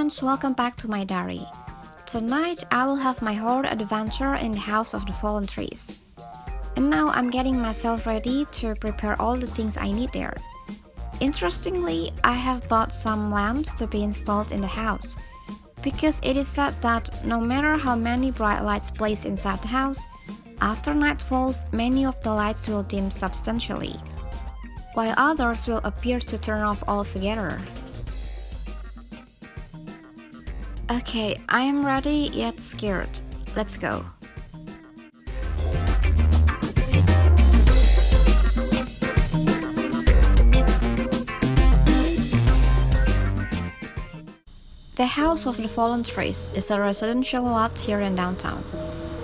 friends, welcome back to my diary. Tonight I will have my horror adventure in the House of the Fallen Trees. And now I'm getting myself ready to prepare all the things I need there. Interestingly, I have bought some lamps to be installed in the house, because it is said that no matter how many bright lights placed inside the house, after night falls, many of the lights will dim substantially, while others will appear to turn off altogether. Okay, I am ready yet scared. Let's go. The House of the Fallen Trees is a residential lot here in downtown.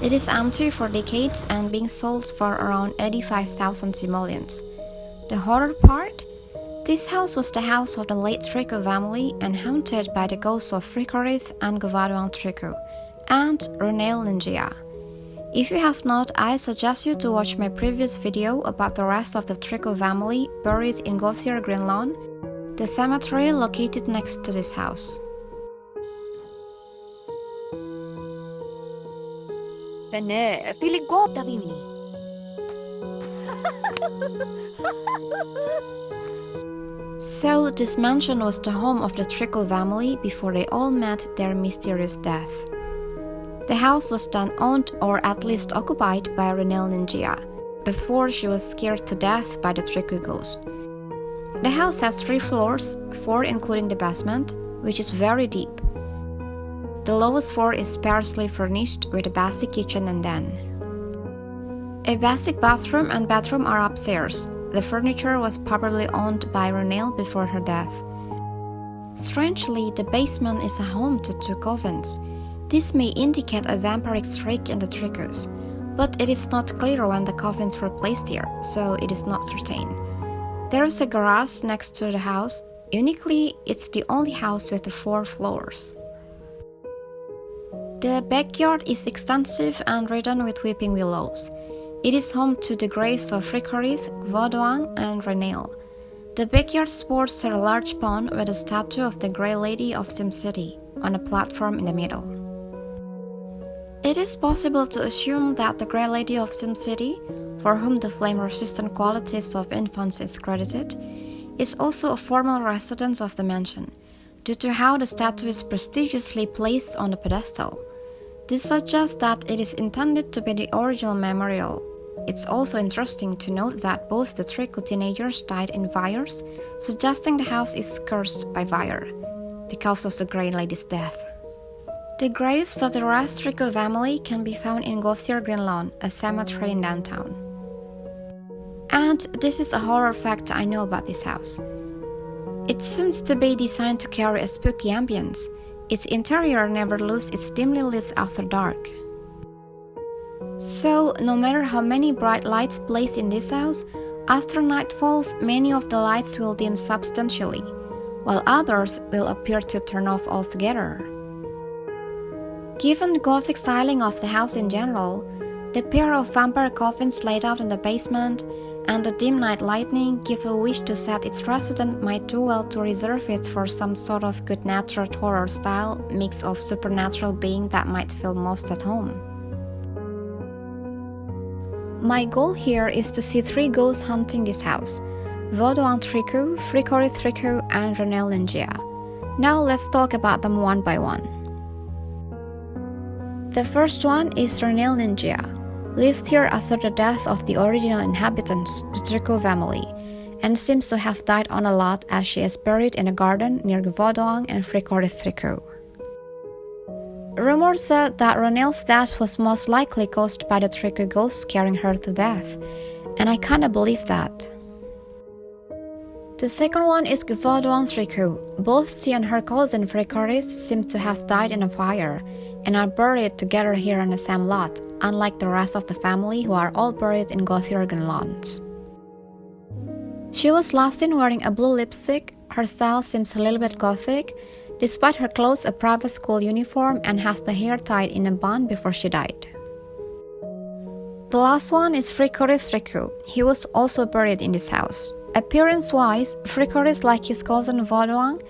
It is empty for decades and being sold for around 85,000 simoleons. The horror part? This house was the house of the late Tricou family and haunted by the ghosts of Fricorith and Gvaudoin Tricou, and Rainelle Neengia. If you have not, I suggest you to watch my previous video about the rest of the Tricou family buried in Gvaudoin Green Lawn, the cemetery located next to this house. Rainelle, feeling ko dami ni. So, this mansion was the home of the Tricou family before they all met their mysterious death. The house was then owned or at least occupied by Rainelle Neengia, before she was scared to death by the Tricou ghost. The house has 3 floors, 4 including the basement, which is very deep. The lowest floor is sparsely furnished with a basic kitchen and den. A basic bathroom and bedroom are upstairs. The furniture was probably owned by Rainelle before her death. Strangely, the basement is a home to 2 coffins. This may indicate a vampiric streak in the Tricous, but it is not clear when the coffins were placed here, so it is not certain. There is a garage next to the house. Uniquely, it's the only house with the 4 floors. The backyard is extensive and ridden with weeping willows. It is home to the graves of Fricorith, Gvaudoin, and Rainelle. The backyard sports a large pond with a statue of the Grey Lady of SimCity on a platform in the middle. It is possible to assume that the Grey Lady of SimCity, for whom the flame-resistant qualities of infants is credited, is also a former resident of the mansion, due to how the statue is prestigiously placed on the pedestal. This suggests that it is intended to be the original memorial. It's also interesting to note that both the Tricou teenagers died in fires, suggesting the house is cursed by fire, the cause of the Grey Lady's death. The graves of the rest Tricou family can be found in Gvaudoin Green Lawn, a cemetery in downtown. And this is a horror fact I know about this house. It seems to be designed to carry a spooky ambience. Its interior never loses its dimly lit after dark. So, no matter how many bright lights placed in this house, after night falls, many of the lights will dim substantially, while others will appear to turn off altogether. Given the Gothic styling of the house in general, the pair of vampire coffins laid out in the basement, and the dim night lighting give a wish to set its resident might do well to reserve it for some sort of good-natured horror style mix of supernatural being that might feel most at home. My goal here is to see 3 ghosts haunting this house: Gvaudoin Tricou, Fricorith Tricou, and Rainelle Neengia. Now let's talk about them one by one. The first one is Rainelle Neengia, lived here after the death of the original inhabitants, the Tricou family, and seems to have died on a lot as she is buried in a garden near Gvaudoin and Fricorith Tricou. Rumors said that Rainelle's death was most likely caused by the Tricou ghost scaring her to death, and I kinda believe that. The second one is Gvaudoin Tricou. Both she and her cousin Fricorith seem to have died in a fire, and are buried together here on the same lot, unlike the rest of the family who are all buried in Gvaudoin lawns. She was last seen wearing a blue lipstick. Her style seems a little bit gothic, despite her clothes a private school uniform, and has the hair tied in a bun before she died. The last one is Fricorith Tricou. He was also buried in this house. Appearance-wise, Fricorith, like his cousin Gvaudoin,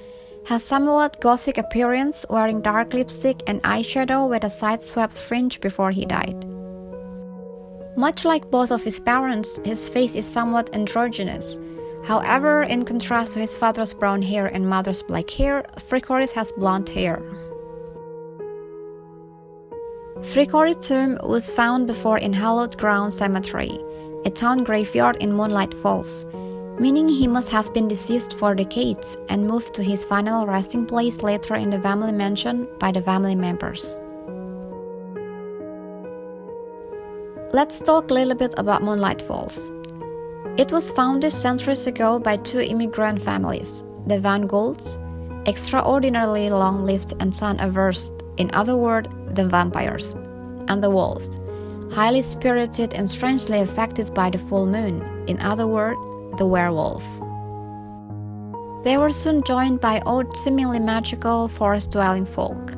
has somewhat gothic appearance, wearing dark lipstick and eyeshadow with a side-swept fringe before he died. Much like both of his parents, his face is somewhat androgynous. However, in contrast to his father's brown hair and mother's black hair, Fricorith has blonde hair. Fricorith's tomb was found before in Hallowed Ground Cemetery, a town graveyard in Moonlight Falls, meaning he must have been deceased for decades and moved to his final resting place later in the family mansion by the family members. Let's talk a little bit about Moonlight Falls. It was founded centuries ago by two immigrant families, the Van Goulds, extraordinarily long-lived and sun-averse, in other words, the vampires, and the Wolves, highly spirited and strangely affected by the full moon, in other words, the werewolf. They were soon joined by odd, seemingly magical, forest-dwelling folk.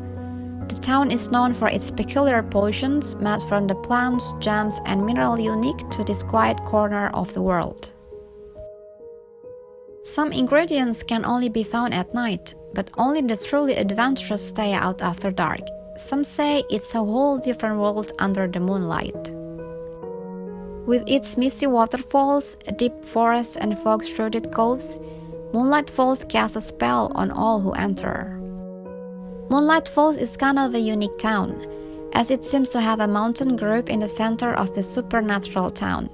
The town is known for its peculiar potions made from the plants, gems, and minerals unique to this quiet corner of the world. Some ingredients can only be found at night, but only the truly adventurous stay out after dark. Some say it's a whole different world under the moonlight. With its misty waterfalls, deep forests, and fog-shrouded coves, Moonlight Falls casts a spell on all who enter. Moonlight Falls is kind of a unique town, as it seems to have a mountain group in the center of the supernatural town.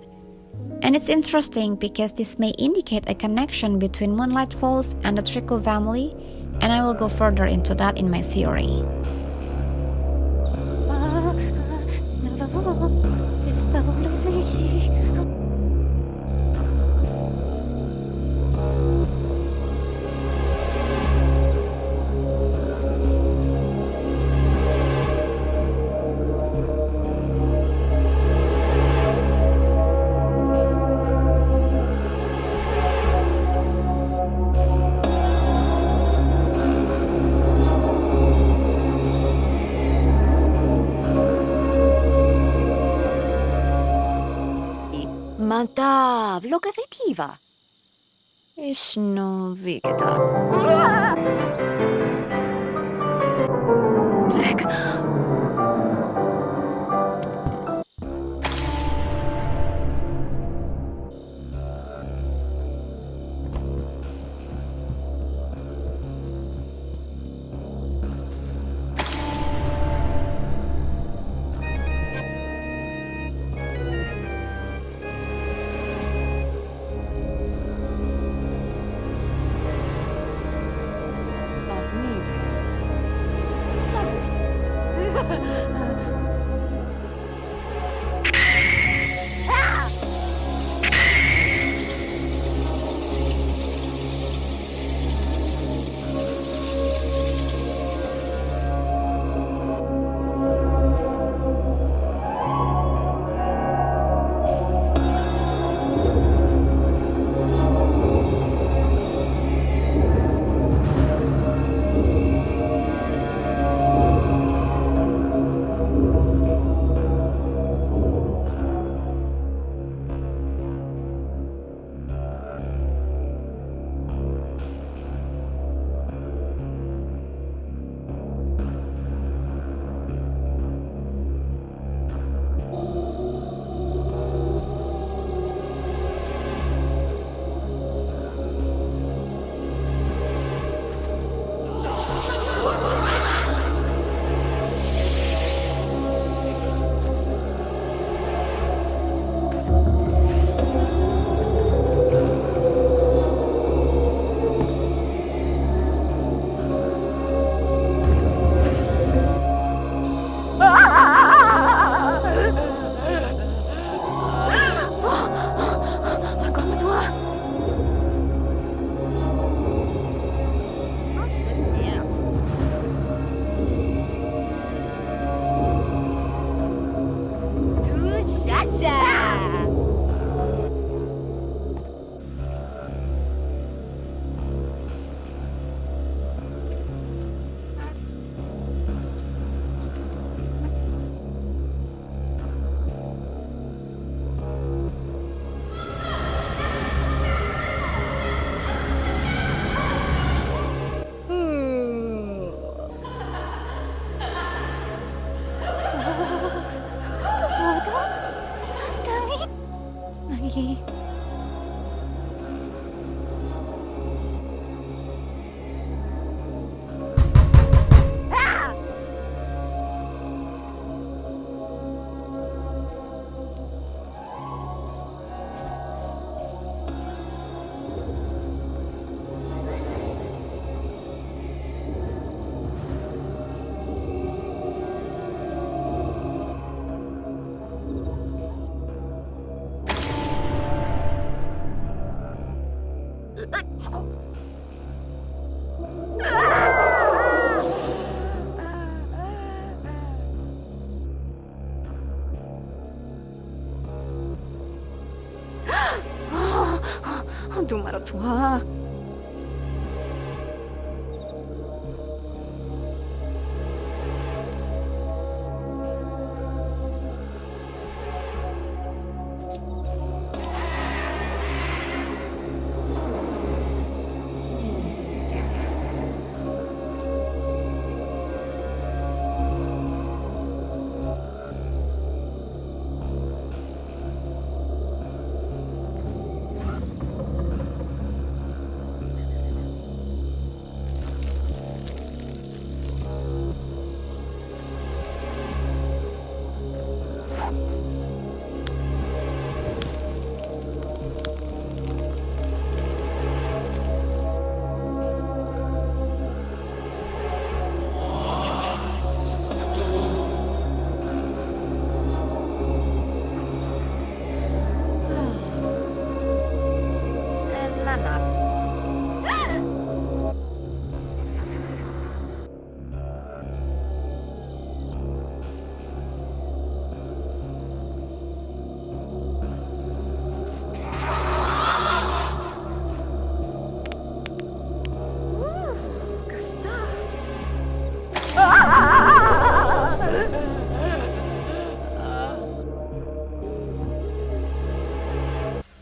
And it's interesting because this may indicate a connection between Moonlight Falls and the Tricou family, and I will go further into that in my theory. Mantap, lo que vetiva. Ishno vikita. Sick. dumaro tua.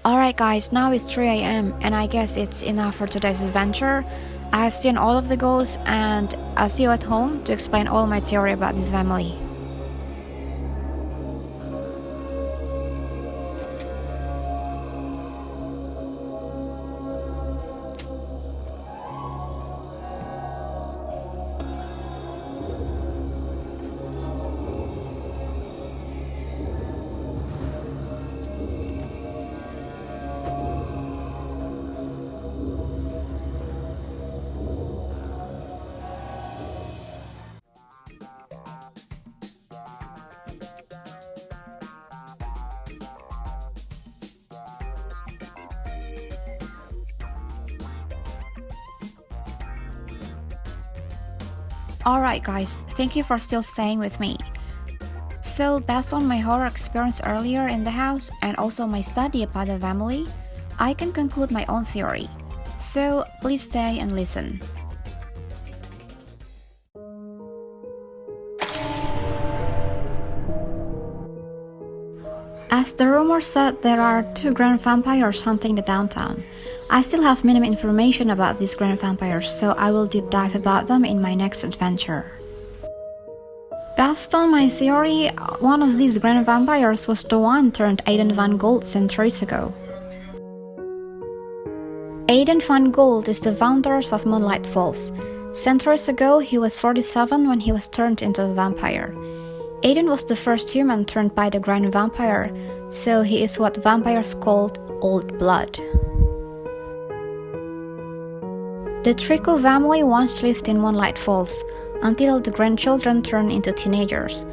Alright guys, now it's 3 AM and I guess it's enough for today's adventure. I have seen all of the goals and I'll see you at home to explain all my theory about this family. Alright guys, thank you for still staying with me. So based on my horror experience earlier in the house and also my study about the family, I can conclude my own theory. So please stay and listen. As the rumor said, there are 2 grand vampires hunting the downtown. I still have minimum information about these grand vampires, so I will deep dive about them in my next adventure. Based on my theory, one of these grand vampires was the one turned Aiden Van Gold centuries ago. Aiden Van Gold is the founder of Moonlight Falls. Centuries ago, he was 47 when he was turned into a vampire. Aiden was the first human turned by the Grand Vampire, so he is what vampires called Old Blood. The Tricou family once lived in Moonlight Falls, until the grandchildren turned into teenagers.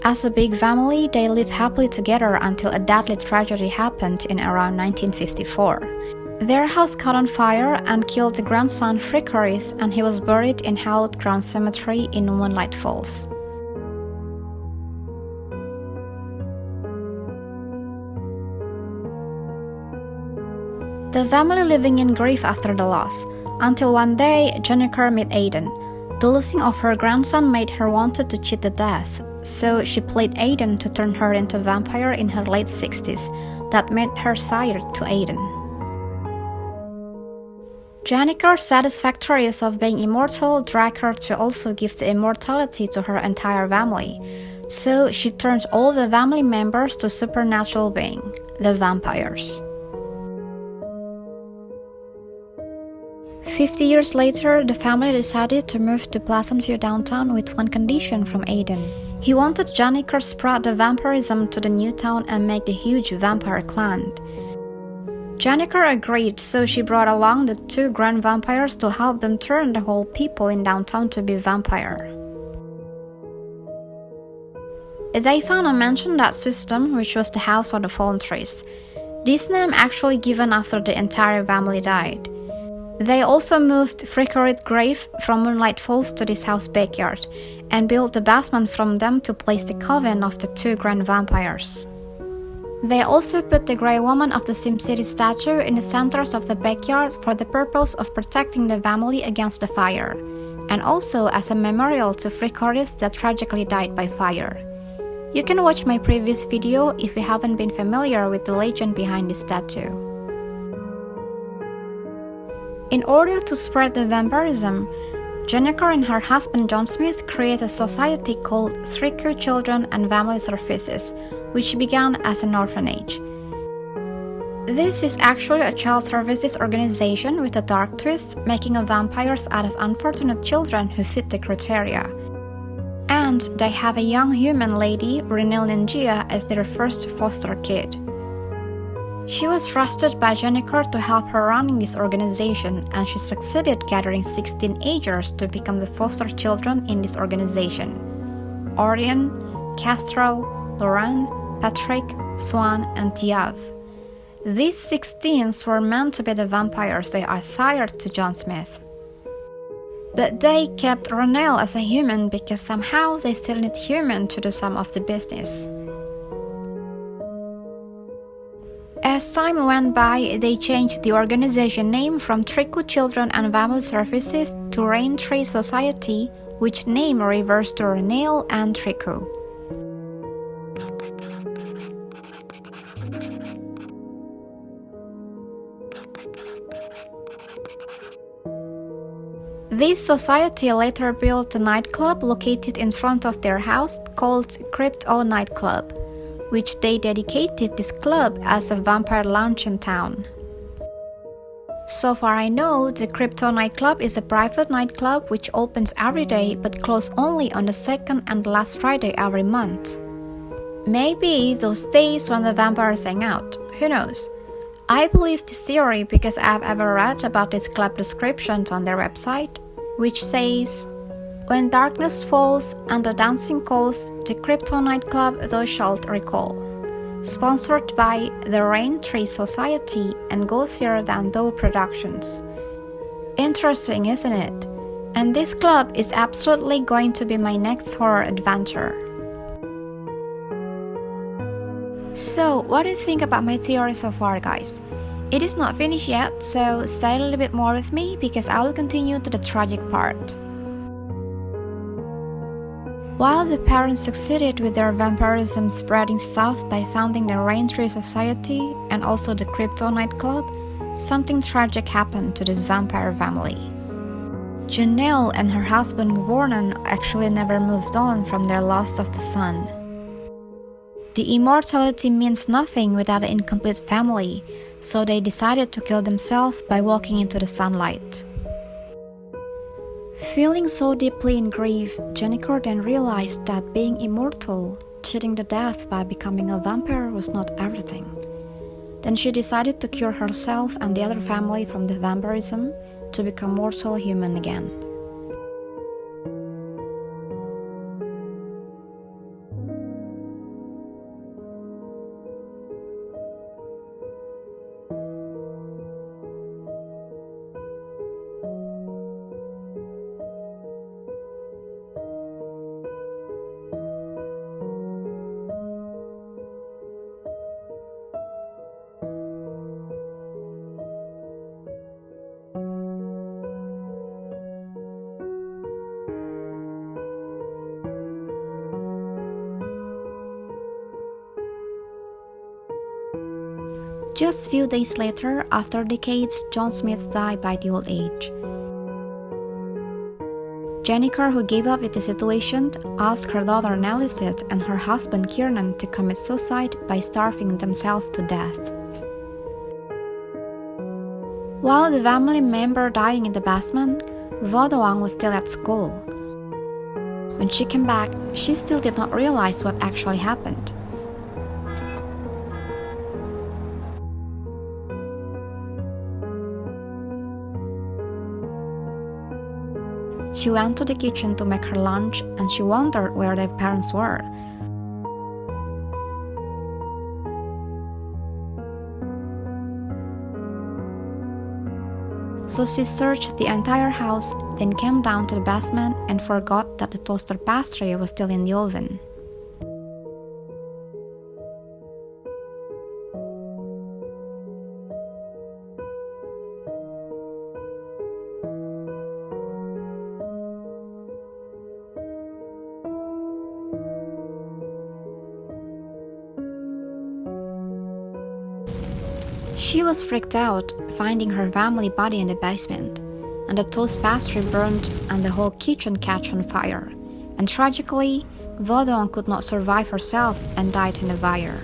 As a big family, they lived happily together until a deadly tragedy happened in around 1954. Their house caught on fire and killed the grandson Fricorith, and he was buried in Hallowed Ground Cemetery in Moonlight Falls. The family living in grief after the loss, until one day Jennifer met Aiden. The losing of her grandson made her wanted to cheat to death, so she played Aiden to turn her into a vampire in her late 60s. That made her sire to Aiden. Jennifer's satisfactoriness of being immortal dragged her to also give the immortality to her entire family, so she turns all the family members to supernatural beings, the vampires. 50 years later, the family decided to move to Pleasant View downtown with one condition from Aiden. He wanted Jennifer to spread the vampirism to the new town and make the huge vampire clan. Jennifer agreed, so she brought along the 2 grand vampires to help them turn the whole people in downtown to be vampire. They found and mentioned that system, which was the House of the Fallen Trees. This name actually given after the entire family died. They also moved Fricorith grave from Moonlight Falls to this house backyard, and built the basement from them to place the coven of the 2 grand vampires. They also put the Grey Woman of the SimCity statue in the centers of the backyard for the purpose of protecting the family against the fire, and also as a memorial to Fricorith that tragically died by fire. You can watch my previous video if you haven't been familiar with the legend behind this statue. In order to spread the vampirism, Jennifer and her husband John Smith created a society called Tricou Children and Family Services, which began as an orphanage. This is actually a child services organization with a dark twist, making vampires out of unfortunate children who fit the criteria. And they have a young human lady, Rainelle Neengia, as their first foster kid. She was trusted by Jennifer to help her running this organization, and she succeeded gathering 16 agers to become the foster children in this organization: Orion, Castro, Lauren, Patrick, Swan, and Tiav. These 16s were meant to be the vampires they are sired to John Smith. But they kept Rainelle as a human because somehow they still need human to do some of the business. As time went by, they changed the organization name from Tricou Children and Family Services to Rain Tree Society, which name refers to Rainelle and Tricou. This society later built a nightclub located in front of their house called Gvaudoin Nightclub, which they dedicated this club as a vampire lounge in town. So far I know, the Gvaudoin Nightclub is a private nightclub which opens every day but closes only on the second and last Friday every month. Maybe those days when the vampires hang out, who knows? I believe this theory because I've ever read about this club descriptions on their website, which says, "When darkness falls and the dancing calls, the Gvaudoin Nightclub thou shalt recall." Sponsored by the Rain Tree Society and Gvaudoin and Thou Productions. Interesting, isn't it? And this club is absolutely going to be my next horror adventure. So, what do you think about my theory so far, guys? It is not finished yet, so stay a little bit more with me because I will continue to the tragic part. While the parents succeeded with their vampirism spreading stuff by founding the Rain Tree Society and also the Gvaudoin Nightclub, something tragic happened to this vampire family. Janelle and her husband Gvaudoin actually never moved on from their loss of the son. The immortality means nothing without an incomplete family, so they decided to kill themselves by walking into the sunlight. Feeling so deeply in grief, Jennifer then realized that being immortal, cheating to death by becoming a vampire was not everything. Then she decided to cure herself and the other family from the vampirism to become mortal human again. Just few days later, after decades, John Smith died by the old age. Jennifer, who gave up with the situation, asked her daughter Nelicet and her husband Kiernan to commit suicide by starving themselves to death. While the family member dying in the basement, Gvaudoin was still at school. When she came back, she still did not realize what actually happened. She went to the kitchen to make her lunch and she wondered where their parents were. So she searched the entire house, then came down to the basement and forgot that the toaster pastry was still in the oven. She was freaked out, finding her family body in the basement, and the toast pastry burned and the whole kitchen catch on fire. And tragically, Gvaudoin could not survive herself and died in the fire.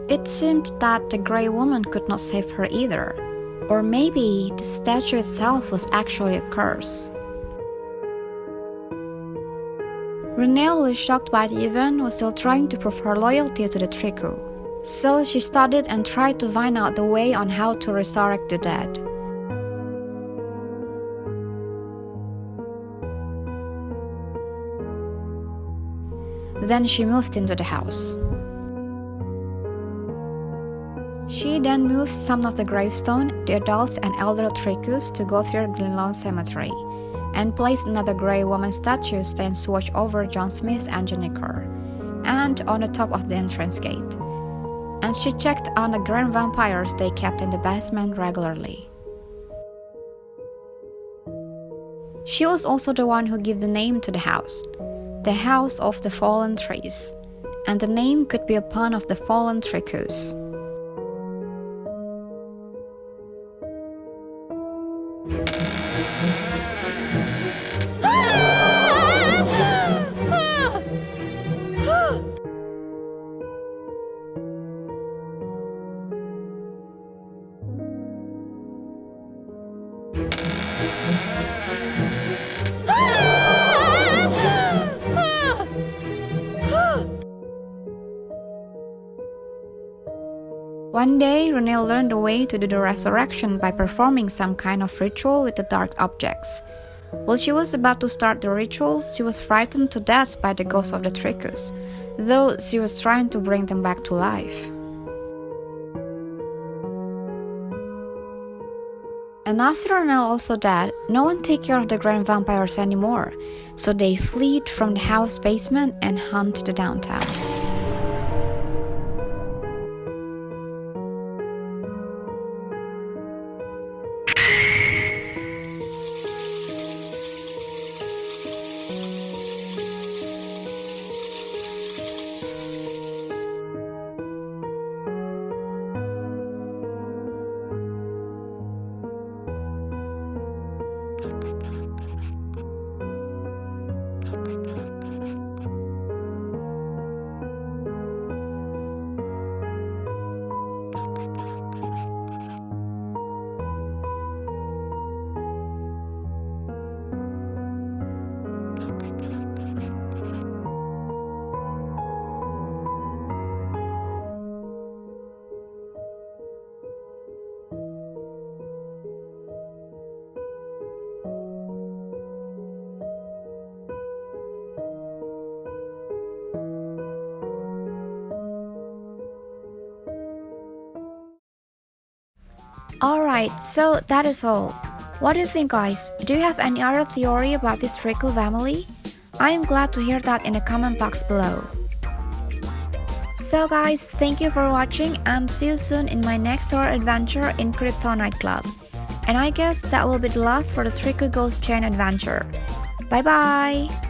It seemed that the Grey Woman could not save her either, or maybe the statue itself was actually a curse. Rainelle, who was shocked by the event, was still trying to prove her loyalty to the Tricou. So she studied and tried to find out the way on how to resurrect the dead. Then she moved into the house. She then moved some of the gravestones, the adults and elder Tricous, to Gvaudoin Glen Cemetery, and placed another Grey Woman statue stands to watch over John Smith and Jennifer, and on the top of the entrance gate. And she checked on the grand vampires they kept in the basement regularly. She was also the one who gave the name to the House of the Fallen Trees, and the name could be a pun of the fallen Tricous. One day, Rainelle learned a way to do the resurrection by performing some kind of ritual with the dark objects. While she was about to start the ritual, she was frightened to death by the ghosts of the Tricous, though she was trying to bring them back to life. And after Rainelle also died, no one take care of the grand vampires anymore, so they fled from the house basement and hunt the downtown. Alright, so that is all. What do you think, guys? Do you have any other theory about this Tricou family? I am glad to hear that in the comment box below. So guys, thank you for watching and see you soon in my next horror adventure in Crypto Nightclub. And I guess that will be the last for the Tricou Ghost Chain adventure. Bye bye!